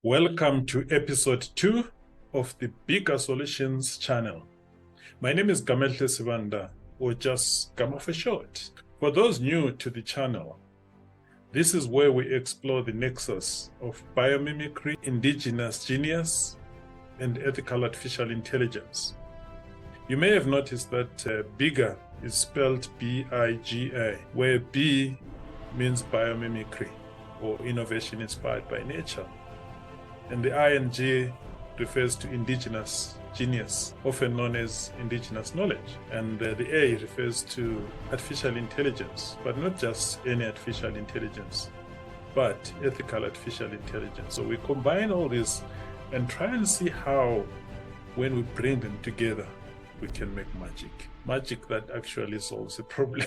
Welcome to episode 2 of the BIGA Solutions Channel. My name is Gamelihle Sibanda, or just Gama for short. For those new to the channel, this is where we explore the nexus of biomimicry, indigenous genius, and ethical artificial intelligence. You may have noticed that BIGA is spelled B-I-G-A, where B means biomimicry, or innovation inspired by nature. And the I and G refers to indigenous genius, often known as indigenous knowledge. And the A refers to artificial intelligence, but not just any artificial intelligence, but ethical artificial intelligence. So we combine all this and try and see how, when we bring them together, we can make magic. Magic that actually solves a problem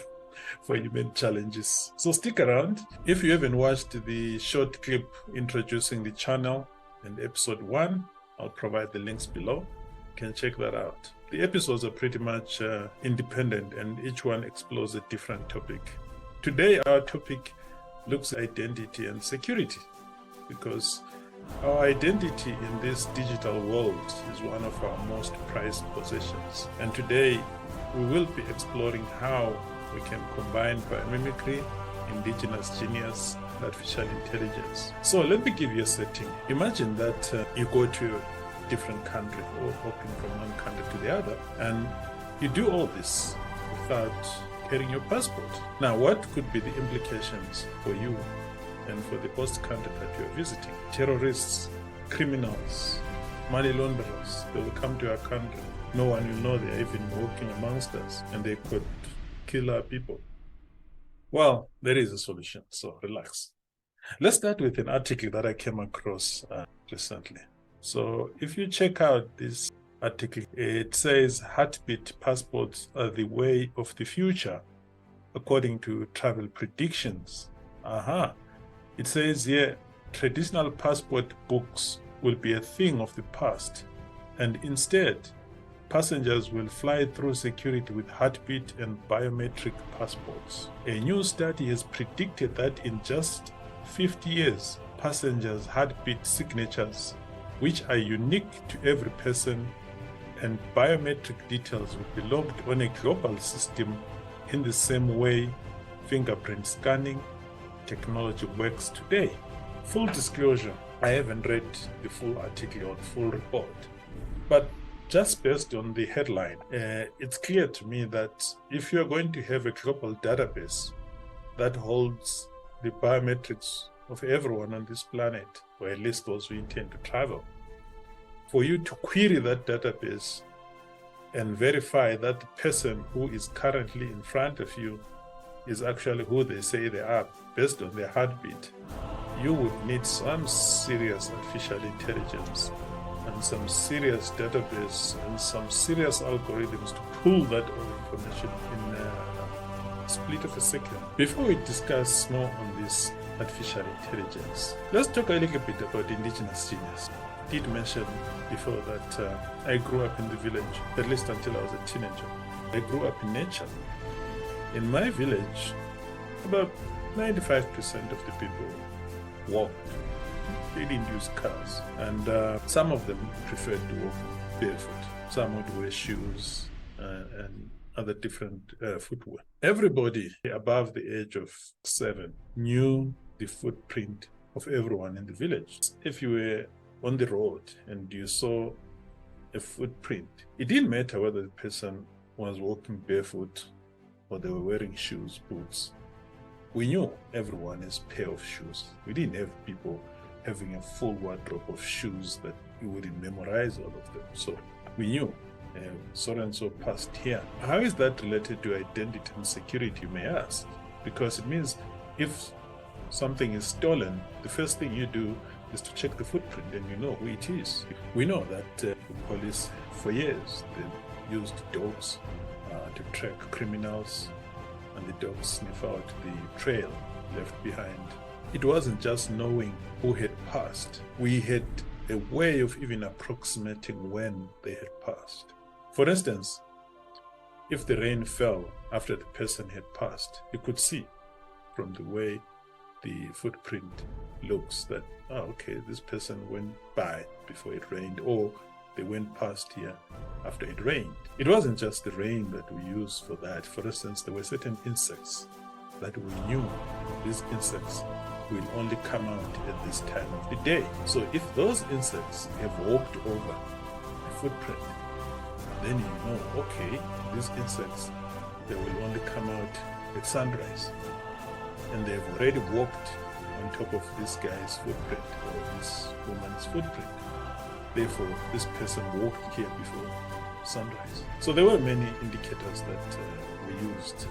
for human challenges. So stick around. If you haven't watched the short clip introducing the channel and episode 1, I'll provide the links below. You can check that out. The episodes are pretty much independent, and each one explores a different topic. Today our topic looks at identity and security, because our identity in this digital world is one of our most prized possessions. And today we will be exploring how we can combine biomimicry, indigenous genius, and artificial intelligence. So let me give you a setting. Imagine that you go to a different country, or hopping from one country to the other, and you do all this without carrying your passport. Now, what could be the implications for you and for the host country that you're visiting? Terrorists, criminals, money launderers, they will come to our country. No one will know they're even walking amongst us, and they could kill our people. Well, there is a solution, so relax. Let's start with an article that I came across recently. So if you check out this article, it says heartbeat passports are the way of the future, according to travel predictions. It says here, traditional passport books will be a thing of the past, and instead, passengers will fly through security with heartbeat and biometric passports. A new study has predicted that in just 50 years, passengers' heartbeat signatures, which are unique to every person, and biometric details will be logged on a global system in the same way fingerprint scanning technology works today. Full disclosure, I haven't read the full article or the full report, but just based on the headline, it's clear to me that if you're going to have a global database that holds the biometrics of everyone on this planet, or at least those who intend to travel, for you to query that database and verify that the person who is currently in front of you is actually who they say they are based on their heartbeat, you would need some serious artificial intelligence and some serious database and some serious algorithms to pull that all information in a split of a second. Before we discuss more on this artificial intelligence, let's talk a little bit about indigenous genius. I did mention before that I grew up in the village, at least until I was a teenager. I grew up in nature. In my village, about 95% of the people walked. They didn't use cars, and some of them preferred to walk barefoot. Some would wear shoes and other different footwear. Everybody above the age of 7 knew the footprint of everyone in the village. If you were on the road and you saw a footprint, it didn't matter whether the person was walking barefoot or they were wearing shoes, boots. We knew everyone's pair of shoes. We didn't have people having a full wardrobe of shoes that you wouldn't memorize all of them. So we knew so-and-so passed here. How is that related to identity and security, you may ask? Because it means if something is stolen, the first thing you do is to check the footprint and you know who it is. We know that the police, for years, they've used dogs to track criminals, and the dogs sniff out the trail left behind. It wasn't just knowing who had passed. We had a way of even approximating when they had passed. For instance, if the rain fell after the person had passed, you could see from the way the footprint looks, that, oh, okay, this person went by before it rained, or they went past here after it rained. It wasn't just the rain that we used for that. For instance, there were certain insects that we knew these insects will only come out at this time of the day. So if those insects have walked over the footprint, then you know, okay, these insects, they will only come out at sunrise. And they've already walked on top of this guy's footprint or this woman's footprint. Therefore, this person walked here before sunrise. So there were many indicators that we used.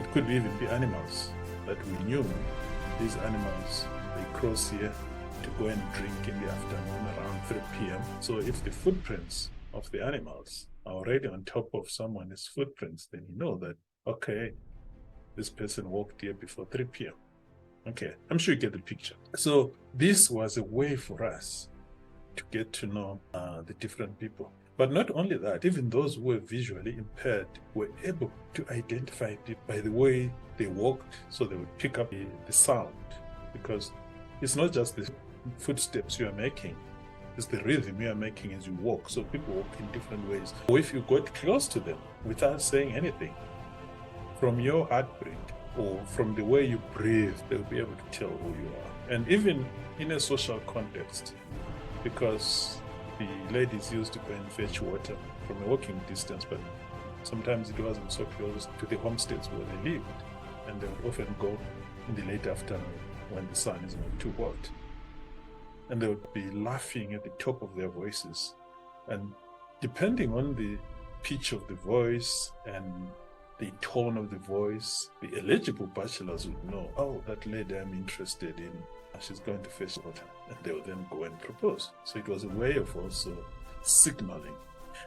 It could even be animals that we knew. These animals, they cross here to go and drink in the afternoon around 3 p.m. So if the footprints of the animals are already on top of someone's footprints, then you know that, okay, this person walked here before 3 p.m. Okay, I'm sure you get the picture. So this was a way for us to get to know the different people. But not only that, even those who were visually impaired were able to identify people by the way they walked, so they would pick up the sound, because it's not just the footsteps you are making, it's the rhythm you are making as you walk. So people walk in different ways. Or if you got close to them without saying anything, from your heartbeat or from the way you breathe, they'll be able to tell who you are. And even in a social context, because the ladies used to go and fetch water from a walking distance, but sometimes it wasn't so close to the homesteads where they lived, and they would often go in the late afternoon when the sun is not too hot, and they would be laughing at the top of their voices. And depending on the pitch of the voice and the tone of the voice, the eligible bachelors would know, oh, that lady I'm interested in, she's going to fetch water, and they will then go and propose. So it was a way of also signaling.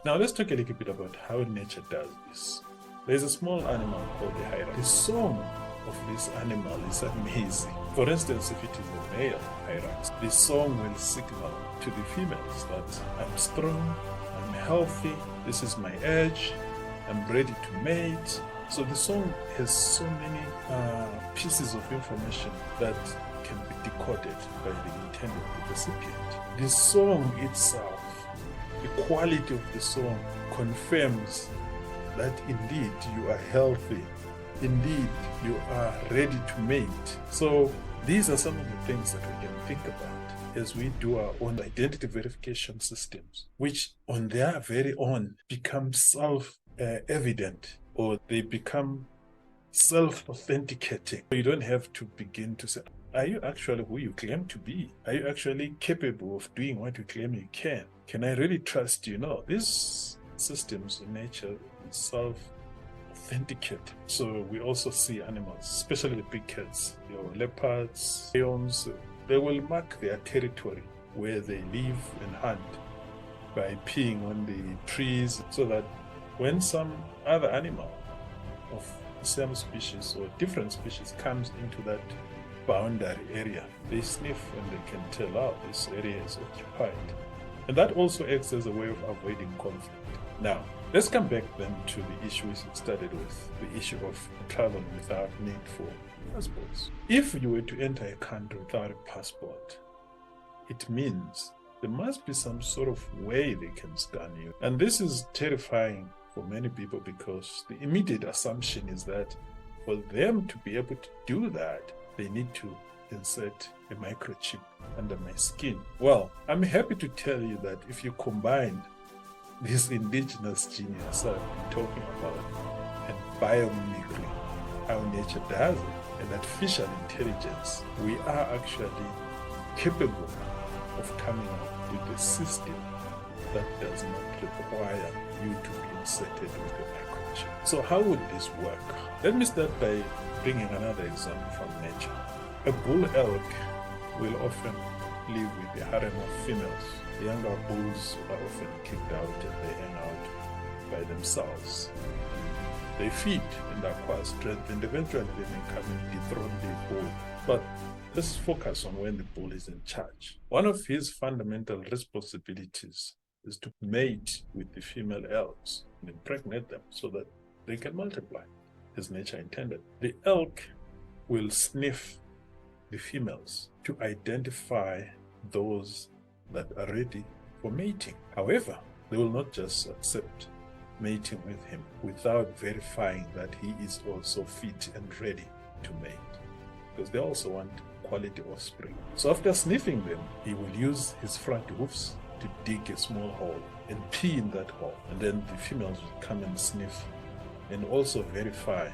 Now let's talk a little bit about how nature does this. There's a small animal called the hyrax. The song of this animal is amazing. For instance, if it is a male hyrax, the song will signal to the females that I'm strong, I'm healthy, this is my age, I'm ready to mate. So the song has so many pieces of information that can be decoded by the intended recipient. The song itself, the quality of the song confirms that indeed you are healthy, indeed you are ready to mate. So these are some of the things that we can think about as we do our own identity verification systems, which on their very own become self-evident, or they become self-authenticating. You don't have to begin to say, are you actually who you claim to be? Are you actually capable of doing what you claim you can? Can I really trust you? No, these systems in nature self-authenticate. So we also see animals, especially the big cats, your leopards, lions, they will mark their territory where they live and hunt by peeing on the trees, so that when some other animal of the same species or different species comes into that boundary area, they sniff and they can tell, oh, this area is occupied. And that also acts as a way of avoiding conflict. Now, let's come back then to the issue we started with, the issue of travel without need for passports. If you were to enter a country without a passport, it means there must be some sort of way they can scan you. And this is terrifying for many people, because the immediate assumption is that for them to be able to do that, they need to insert a microchip under my skin. Well, I'm happy to tell you that if you combine this indigenous genius I've been talking about and biomimicry, how nature does it, and artificial intelligence, we are actually capable of coming up with a system that does not require you to be inserted with a microchip. So how would this work? Let me start by bringing another example from nature. A bull elk will often live with a harem of females. The younger bulls are often kicked out and they hang out by themselves. They feed and acquire strength, and eventually they may come and dethrone the bull. But let's focus on when the bull is in charge. One of his fundamental responsibilities is to mate with the female elks and impregnate them so that they can multiply, as nature intended. The elk will sniff the females to identify those that are ready for mating. However, they will not just accept mating with him without verifying that he is also fit and ready to mate, because they also want quality offspring. So after sniffing them, he will use his front hoofs to dig a small hole and pee in that hole, and then the females will come and sniff and also verify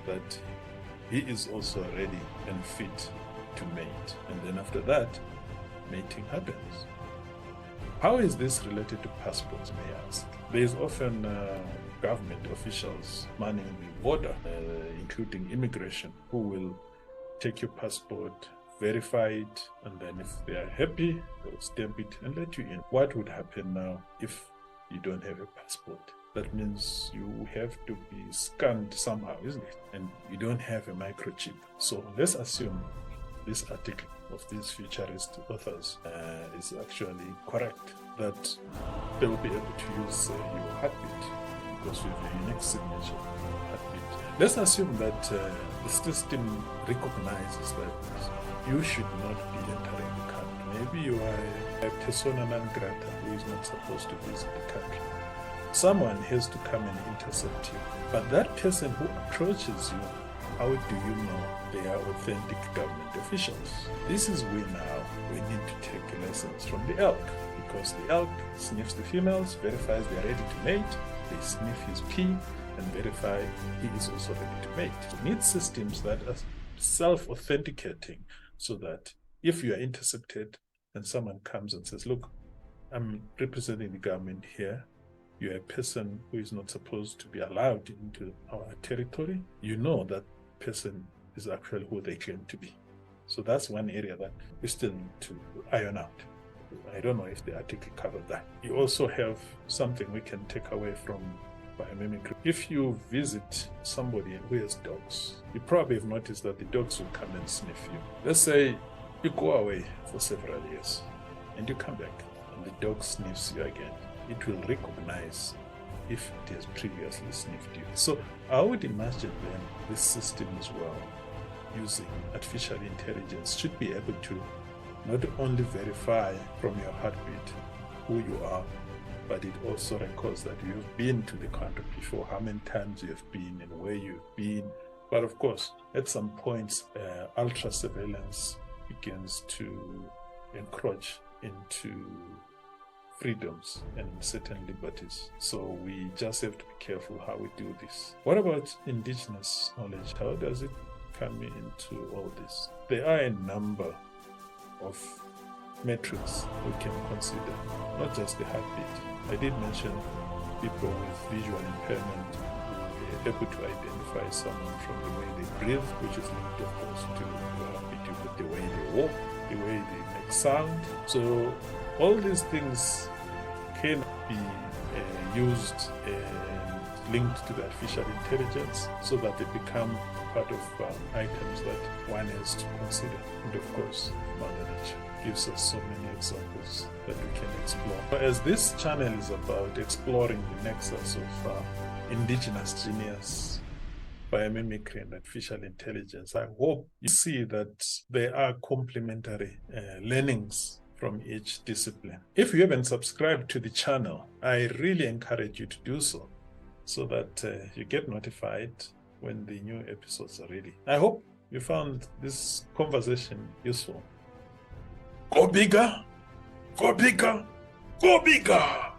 that he is also ready and fit to mate. And then after that, mating happens. How is this related to passports, may I ask? There is often government officials manning the border, including immigration, who will take your passport, verify it, and then if they are happy, they'll stamp it and let you in. What would happen now if you don't have a passport? That means you have to be scanned somehow, isn't it? And you don't have a microchip. So let's assume this article of these futurist authors is actually correct, that they will be able to use your heartbeat, because we have a unique signature heartbeat. Let's assume that the system recognizes that you should not be entering the country. Maybe you are a persona non grata who is not supposed to visit the country. Someone has to come and intercept you. But that person who approaches you, how do you know they are authentic government officials? This is where now we need to take lessons from the elk, because the elk sniffs the females, verifies they are ready to mate, they sniff his pee and verify he is also ready to mate. We need systems that are self-authenticating, so that if you are intercepted and someone comes and says, look, I'm representing the government here, you're a person who is not supposed to be allowed into our territory, you know that person is actually who they claim to be. So that's one area that we still need to iron out. I don't know if the article covered that. You also have something we can take away from biomimicry. If you visit somebody who has dogs, you probably have noticed that the dogs will come and sniff you. Let's say you go away for several years and you come back and the dog sniffs you again. It will recognize if it has previously sniffed you. So I would imagine then this system as well, using artificial intelligence, should be able to not only verify from your heartbeat who you are, but it also records that you have been to the country before, how many times you have been and where you've been. But of course, at some points, ultra surveillance begins to encroach into freedoms and certain liberties. So we just have to be careful how we do this. What about indigenous knowledge? How does it come into all this? There are a number of metrics we can consider, not just the heartbeat. I did mention people with visual impairment who are able to identify someone from the way they breathe, which is linked, of course, to the way they walk, the way they make sound. So all these things can be used and linked to the artificial intelligence, so that they become part of items that one has to consider. And of course, Mother Nature gives us so many examples that we can explore. But as this channel is about exploring the nexus of indigenous genius, biomimicry, and artificial intelligence, I hope you see that there are complementary learnings from each discipline. If you haven't subscribed to the channel, I really encourage you to do so that you get notified when the new episodes are ready. I hope you found this conversation useful. Go bigger, go bigger, go bigger!